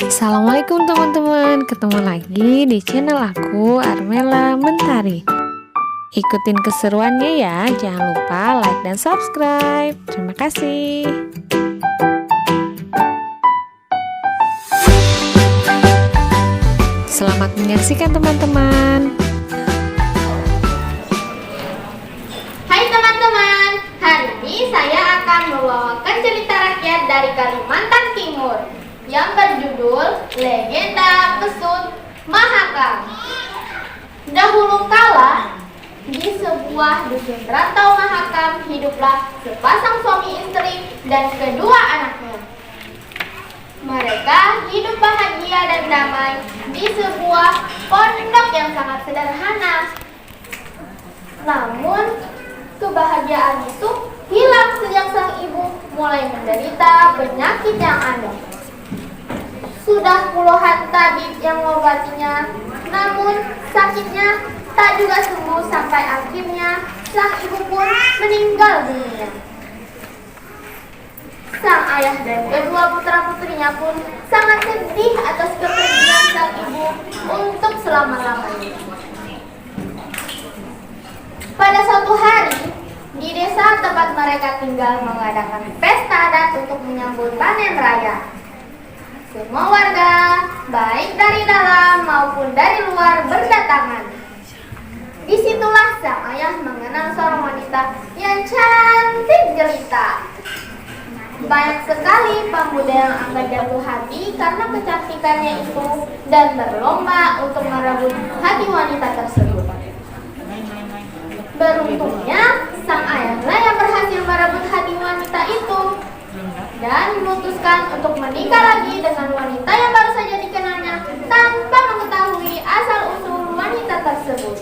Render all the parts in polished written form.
Assalamualaikum teman-teman, ketemu lagi di channel aku, Armela Mentari. Ikutin keseruannya ya, jangan lupa like dan subscribe. Terima kasih. Selamat menyaksikan teman-teman. Hai teman-teman, hari ini saya akan membawakan cerita rakyat dari Kalimantan Timur yang berjudul Legenda Pesut Mahakam. Dahulu kala, di sebuah dusun rantau Mahakam hiduplah sepasang suami istri dan kedua anaknya. Mereka hidup bahagia dan damai di sebuah pondok yang sangat sederhana. Namun, kebahagiaan itu hilang sejak sang ibu mulai menderita penyakit yang aneh. Sudah puluhan tabib yang mengobatinya, namun sakitnya tak juga sembuh sampai akhirnya sang ibu pun meninggal dunia. Sang ayah dan kedua putra-putrinya pun sangat sedih atas kepergian sang ibu untuk selama-lamanya. Pada suatu hari, di desa tempat mereka tinggal mengadakan pesta adat untuk menyambut panen raya. Semua warga, baik dari dalam maupun dari luar, berdatangan. Disitulah sang ayah mengenal seorang wanita yang cantik jelita. Banyak sekali pemuda yang akan jatuh hati karena kecantikannya itu dan berlomba untuk merebut hati wanita tersebut. Beruntungnya, sang ayahlah yang berhasil merebut hati wanita itu dan memutuskan untuk menikah lagi dengan wanita yang baru saja dikenalnya tanpa mengetahui asal-usul wanita tersebut.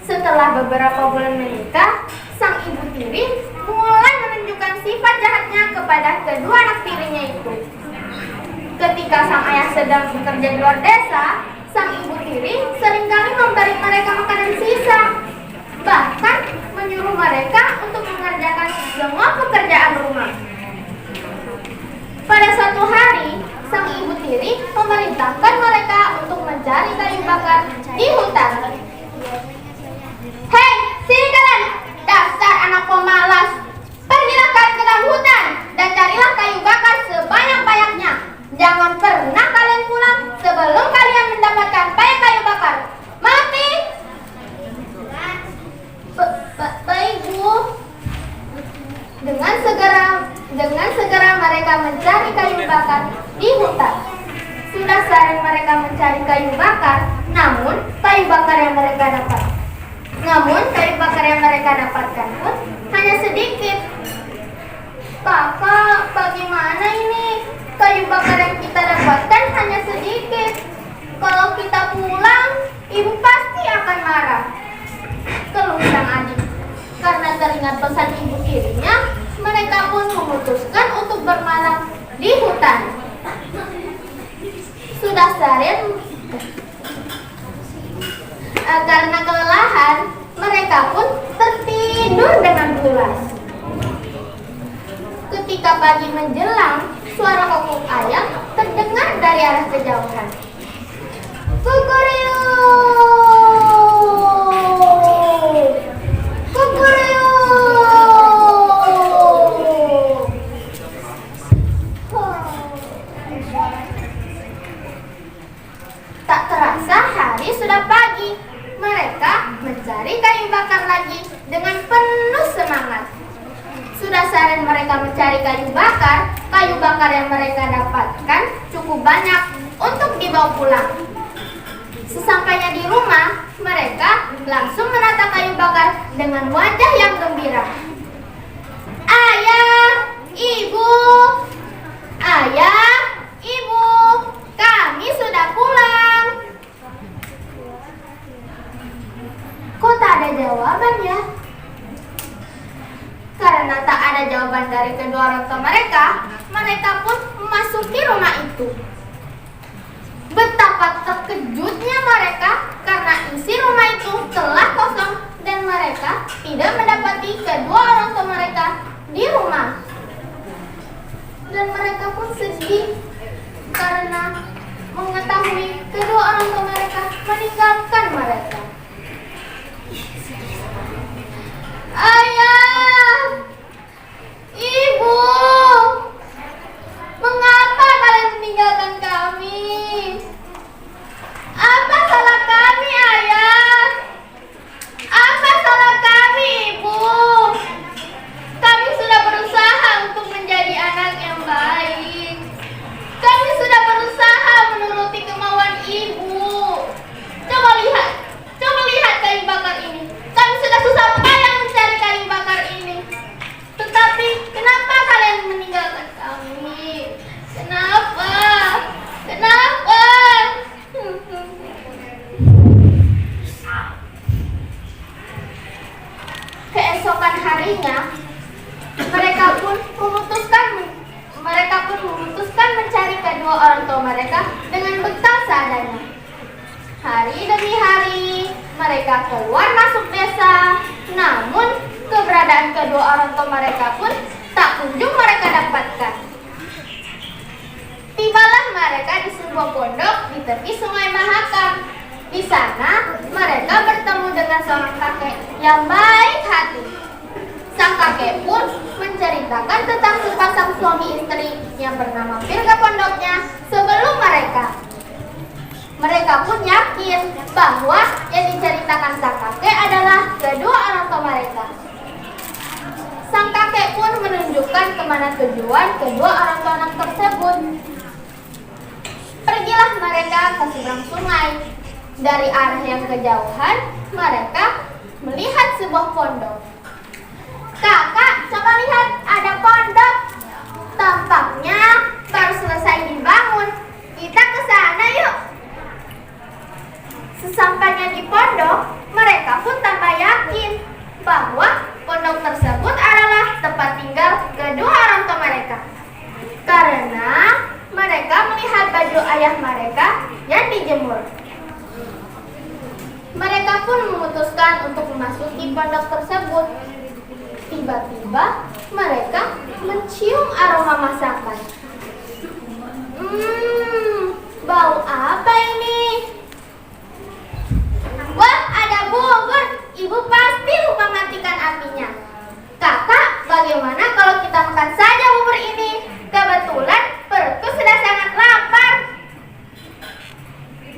Setelah beberapa bulan menikah, sang ibu tiri mulai menunjukkan sifat jahatnya kepada kedua anak tirinya itu. Ketika sang ayah sedang bekerja di luar desa, sang ibu tiri seringkali memberi mereka makanan sisa, bahkan menyuruh mereka untuk mengerjakan semua pekerjaan rumah. Pada suatu hari, sang ibu tiri memerintahkan mereka untuk mencari kayu bakar di hutan. Hei, sini kalian, dasar anak pemalas! Pergilah kalian ke dalam hutan dan carilah kayu bakar sebanyak-banyaknya. Jangan pernah kalian pulang sebelum kalian mendapatkan banyak kayu bakar. Mati! Baik, Bu. Dengan segera mereka mencari kayu bakar di hutan. Sudah sehari mereka mencari kayu bakar, namun kayu bakar yang mereka dapatkan pun hanya sedikit. Kakak, bagaimana ini? Kayu bakar yang kita dapatkan hanya sedikit. Kalau kita pulang, ibu pasti akan marah, keluh sang adik. Karena teringat pesan ibu tirinya, mereka pun memutuskan untuk bermalam di hutan. Sudah seharian, karena kelelahan, mereka pun tertidur dengan pulas. Ketika pagi menjelang, suara kokok ayam terdengar dari arah kejauhan. Kukuriu! Kukuriu! Tak terasa hari sudah pagi. Mereka mencari kayu bakar lagi dengan penuh semangat. Sudah seharian mereka mencari kayu bakar yang mereka dapatkan cukup banyak untuk dibawa pulang. Sesampainya di rumah, mereka langsung menata kayu bakar dengan wajah yang gembira. Ayah, ibu, kami sudah pulang. Kok tak ada jawaban ya? Karena tak ada jawaban dari kedua orang tua mereka, mereka pun memasuki rumah itu. Betapa terkejutnya mereka karena isi rumah itu telah kosong dan mereka tidak mendapati kedua orang tua mereka di rumah. Dan mereka pun sedih sedih karena mengetahui kedua orang tua mereka meninggalkan mereka. Ayah, ibu, mengapa kalian meninggalkan kami? Apa salah kami, ayah? Apa salah kami, ibu? Kami sudah berusaha untuk menjadi anak yang baik. Kami sudah berusaha menuruti kemauan ibu. Coba lihat kayu bakar ini. Kami sudah susah payah mencari kayu bakar ini. Tetapi kenapa kalian meninggalkan kami? Kenapa? Kenapa? Keesokan harinya, mereka pun memutuskan mencari kedua orang tua mereka dengan bekal seadanya. Hari demi hari, mereka keluar masuk desa, namun keberadaan kedua orang tua mereka pun tak kunjung mereka dapatkan. Tibalah mereka di sebuah pondok di tepi Sungai Mahakam. Di sana, mereka bertemu dengan seorang kakek yang baik hati. Sang kakek pun menceritakan tentang sepasang suami istri yang bernama mampir ke pondoknya sebelum mereka. Mereka pun yakin bahwa yang diceritakan sang kakek adalah kedua orang tua mereka. Sang kakek pun menunjukkan kemana tujuan kedua orang tua anak tersebut. Pergilah mereka ke seberang sungai. Dari arah yang kejauhan, mereka melihat sebuah pondok. Kakak, coba lihat, ada pondok. Tampaknya baru selesai dibangun. Kita ke sana yuk. Sesampainya di pondok, mereka pun tambah yakin bahwa pondok tersebut adalah tempat tinggal kedua orang tua mereka. Karena mereka melihat baju ayah mereka yang dijemur. Mereka pun memutuskan untuk memasuki pondok tersebut. Tiba-tiba mereka mencium aroma masakan. Bau apa ini? Wah, ada bubur. Ibu pasti lupa matikan apinya. Kakak, bagaimana kalau kita makan saja bubur ini? Kebetulan perutku sudah sangat lapar.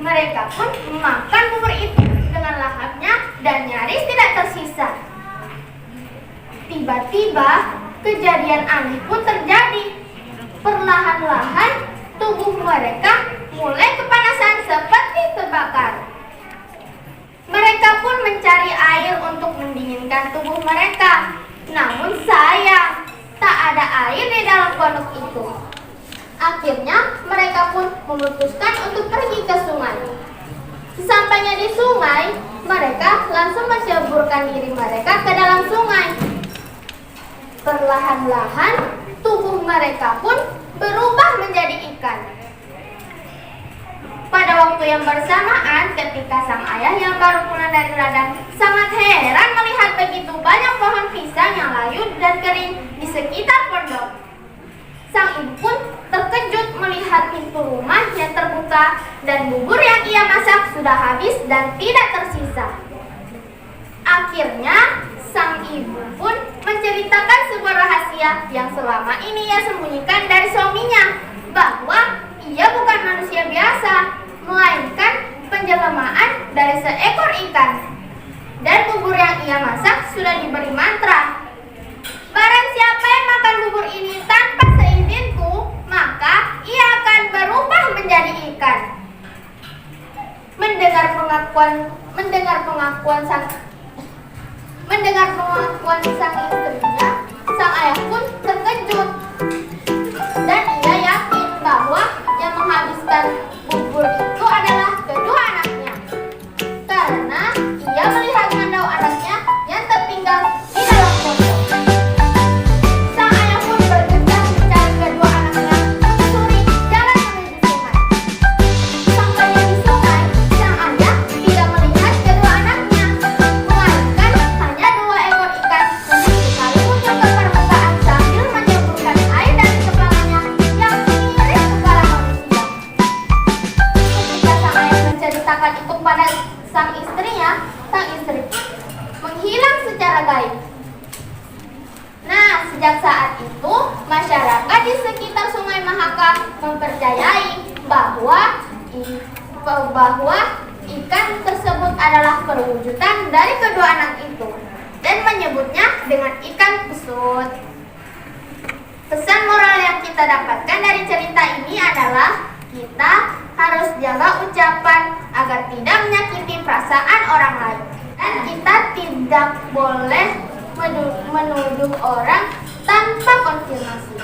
Mereka pun memakan bubur itu dengan lahapnya dan nyaris tidak tersisa. Tiba-tiba kejadian aneh pun terjadi. Perlahan-lahan tubuh mereka mulai kepanasan seperti terbakar. Mereka pun mencari air untuk mendinginkan tubuh mereka. Namun sayang, tak ada air di dalam pondok itu. Akhirnya mereka pun memutuskan untuk pergi ke sungai. Sesampainya di sungai, mereka langsung menceburkan diri mereka ke dalam sungai. Perlahan-lahan tubuh mereka pun berubah menjadi ikan. Pada waktu yang bersamaan, ketika sang ayah yang baru pulang dari ladang sangat heran melihat begitu banyak pohon pisang yang layu dan kering di sekitar pondok. Sang ibu pun terkejut melihat pintu rumah yang terbuka dan bubur yang ia masak sudah habis dan tidak tersisa. Akhirnya, sang ibu pun menceritakan sebuah rahasia yang selama ini ia sembunyikan dari suaminya, bahwa ia bukan manusia biasa, melainkan penjelamaan dari seekor ikan. Dan bubur yang ia masak sudah diberi mantra. Barang siapa yang makan bubur ini tanpa seizinku, maka ia akan berubah menjadi ikan. Mendengar pengakuan sang istrinya, sang ayah pun terkejut. Dan ia yakin bahwa yang menghabiskan bubur itu adalah kedua anaknya. Karena ia melihat mandau anaknya yang tertinggal di dalam pondok. Sang ayah pun bergegas mencari kedua anaknya menyusuri jalan menuju sungai. Sampainya di sungai, sang ayah tidak melihat kedua anaknya, melainkan hanya dua ekor ikan yang sekali muncul ke permukaan sambil Sejak saat itu, masyarakat di sekitar Sungai Mahakam mempercayai bahwa ikan tersebut adalah perwujudan dari kedua anak itu dan menyebutnya dengan ikan pesut. Pesan moral yang kita dapatkan dari cerita ini adalah kita harus jaga ucapan agar tidak menyakiti perasaan orang lain. Dan kita tidak boleh menuduh orang tanpa konfirmasi.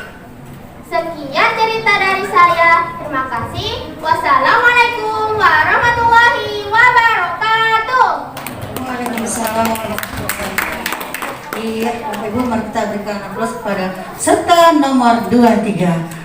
Sekian cerita dari saya. Terima kasih. Wassalamualaikum warahmatullahi wabarakatuh. Waalaikumsalam warahmatullahi wabarakatuh. Iya, Bapak Ibu, mari kita berikan aplaus kepada serta nomor 23.